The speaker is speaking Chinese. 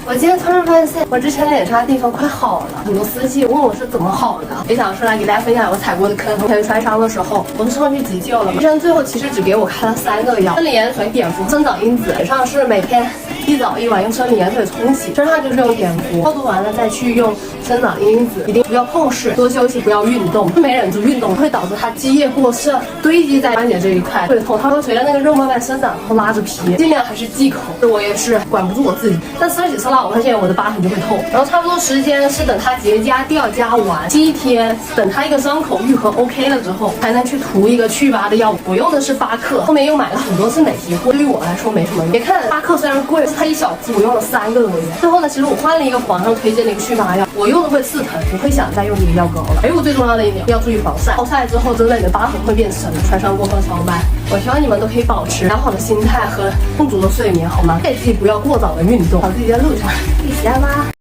我今天突然发现，我之前脸上的地方快好了，很多司机问我是怎么好的，也想说来给大家分享我踩过的坑。之前摔伤的时候，我是上去急救了嘛，医生最后其实只给我开了3个药：生理盐水、碘伏、生长因子。晚上是每天一早一晚用生理盐水冲洗，身上就是用碘伏，消毒完了再去用生长因子。一定不要碰水，多休息，不要运动。没忍住运动会导致它积液过剩，堆积在关节这一块，会痛。它会随着那个肉慢慢生长，然后拉着皮，尽量还是忌口。我也是管不住我自己，但吃了几次辣，我发现我的疤痕就会痛。然后差不多时间是等它结痂掉痂完7天，等它一个伤口愈合 OK 了之后，才能去涂一个去疤的药物。我用的是巴克，后面又买了很多是美皮货，对于我来说没什么用。别看巴克虽然贵，它一小支我用了3个多月。最后呢，其实我换了一个网上推荐的一个去疤药，我用的会刺疼，不会想再用这个药膏了。还有最重要的一点，要注意防晒，暴晒之后真的你的疤痕会变深，穿上过后小伙伴，我希望你们都可以保持良好的心态和充足的睡眠，好吗？给自己不要过早的运动，把自己的路上一起安吧。